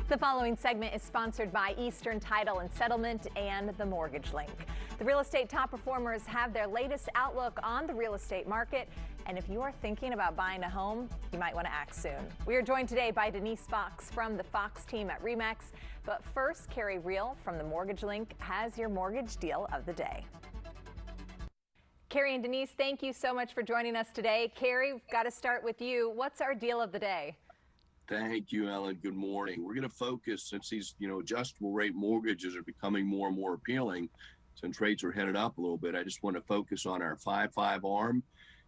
The following segment is sponsored by Eastern Title and Settlement and the Mortgage Link. The real estate top performers have their latest outlook on the real estate market. And if you are thinking about buying a home, you might want to act soon. We are joined today by Denise Fox from the Fox team at RE/MAX. But first, Carrie Reel from the Mortgage Link has your mortgage deal of the day. Carrie and Denise, thank you so much for joining us today. Carrie, we've got to start with you. What's our deal of the day? Thank you, Ellen. Good morning. We're going to focus, since these, adjustable rate mortgages are becoming more and more appealing, since rates are headed up a little bit. I just want to focus on our 5/5 ARM.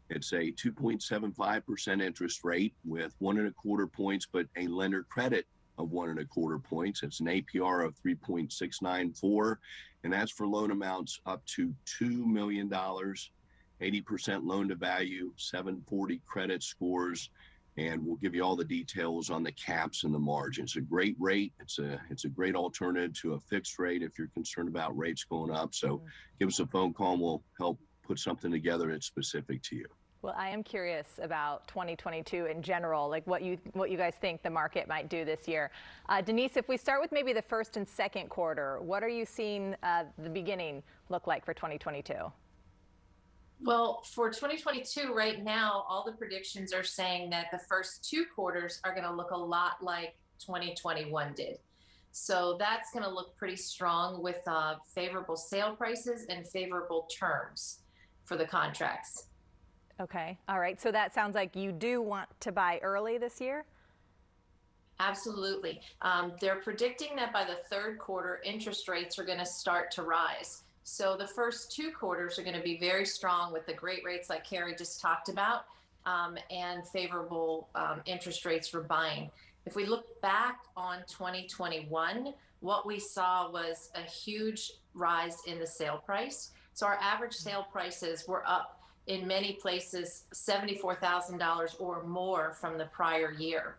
It's a 2.75% interest rate with 1.25 points, but a lender credit of 1.25 points. It's an APR of 3.694, and that's for loan amounts up to $2 million, 80% loan to value, 740 credit scores. And we'll give you all the details on the caps and the margins. A great rate. It's a great alternative to a fixed rate if you're concerned about rates going up. So give us a phone call and we'll help put something together that's specific to you. Well, I am curious about 2022 in general, like what you guys think the market might do this year. Denise, if we start with maybe the first and second quarter, what are you seeing the beginning look like for 2022? Well, for 2022, right now, all the predictions are saying that the first two quarters are going to look a lot like 2021 did. So that's going to look pretty strong with favorable sale prices and favorable terms for the contracts. Okay. All right. So that sounds like you do want to buy early this year? Absolutely. They're predicting that by the third quarter, interest rates are going to start to rise. So the first two quarters are going to be very strong with the great rates like Carrie just talked about, and favorable interest rates for buying. If we look back on 2021, what we saw was a huge rise in the sale price. So our average sale prices were up in many places $74,000 or more from the prior year.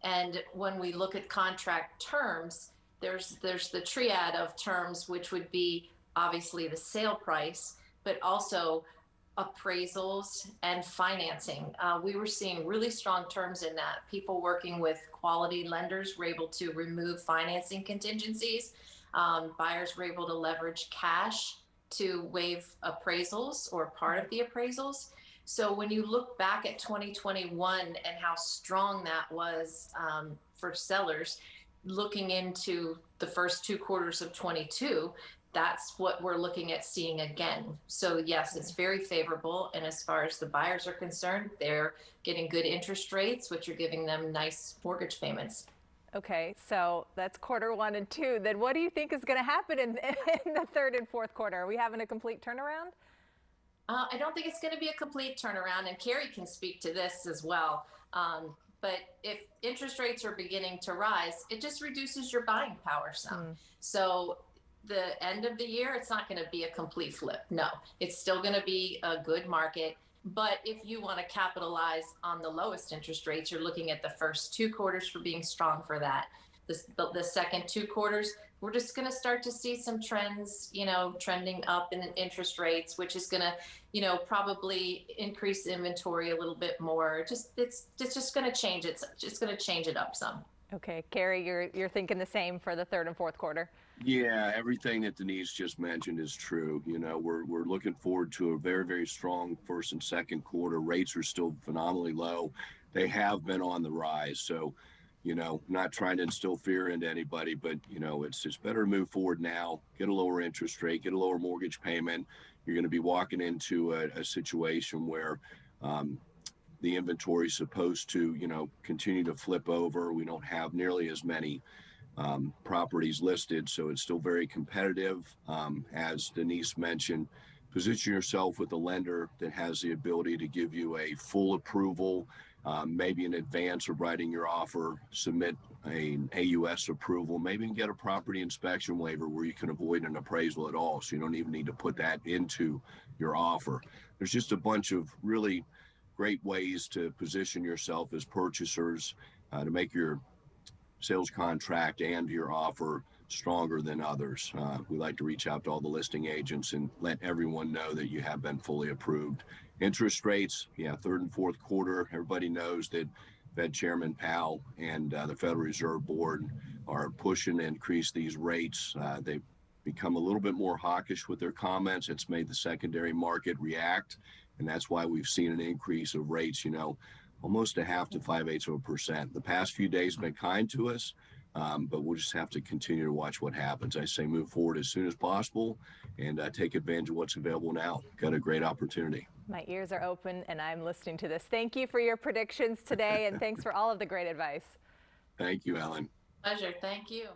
And when we look at contract terms, there's the triad of terms, which would be obviously the sale price, but also appraisals and financing. We were seeing really strong terms in that. People working with quality lenders were able to remove financing contingencies. Buyers were able to leverage cash to waive appraisals or part of the appraisals. So when you look back at 2021 and how strong that was for sellers, looking into the first two quarters of 22, that's what we're looking at seeing again. So yes, it's very favorable. And as far as the buyers are concerned, they're getting good interest rates, which are giving them nice mortgage payments. Okay, so that's quarter one and two. Then what do you think is going to happen in the third and fourth quarter? Are we having a complete turnaround? I don't think it's going to be a complete turnaround, and Carrie can speak to this as well. But if interest rates are beginning to rise, it just reduces your buying power some. So the end of the year, it's not going to be a complete flip. No, it's still going to be a good market. But if you want to capitalize on the lowest interest rates, you're looking at the first two quarters for being strong for that. The second two quarters, we're just going to start to see some trends, trending up in interest rates, which is going to, probably increase inventory a little bit more. It's just going to change it. It's just going to change it up some. Okay, Carrie, you're thinking the same for the third and fourth quarter? Yeah, everything that Denise just mentioned is true. We're looking forward to a very, very strong first and second quarter. Rates are still phenomenally low. They have been on the rise. So, not trying to instill fear into anybody, but, it's better to move forward now, get a lower interest rate, get a lower mortgage payment. You're going to be walking into a situation where the inventory is supposed to, continue to flip over. We don't have nearly as many properties listed, so it's still very competitive. As Denise mentioned, position yourself with a lender that has the ability to give you a full approval, maybe in advance of writing your offer, submit an AUS approval, maybe even get a property inspection waiver where you can avoid an appraisal at all, so you don't even need to put that into your offer. There's just a bunch of really great ways to position yourself as purchasers to make your sales contract and your offer stronger than others. We like to reach out to all the listing agents and let everyone know that you have been fully approved. Interest rates, third and fourth quarter, everybody knows that Fed Chairman Powell and the Federal Reserve Board are pushing to increase these rates. They've become a little bit more hawkish with their comments. It's made the secondary market react, and that's why we've seen an increase of rates, almost 0.5 to 0.5%. The past few days have been kind to us, but we'll just have to continue to watch what happens. I say move forward as soon as possible and take advantage of what's available now. Got a great opportunity. My ears are open and I'm listening to this. Thank you for your predictions today, and thanks for all of the great advice. Thank you, Ellen. Pleasure. Thank you.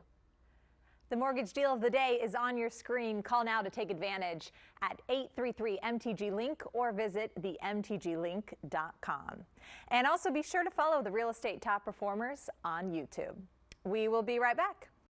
The mortgage deal of the day is on your screen. Call now to take advantage at 833-MTG-LINK or visit themtglink.com. And also be sure to follow the Real Estate Top Performers on YouTube. We will be right back.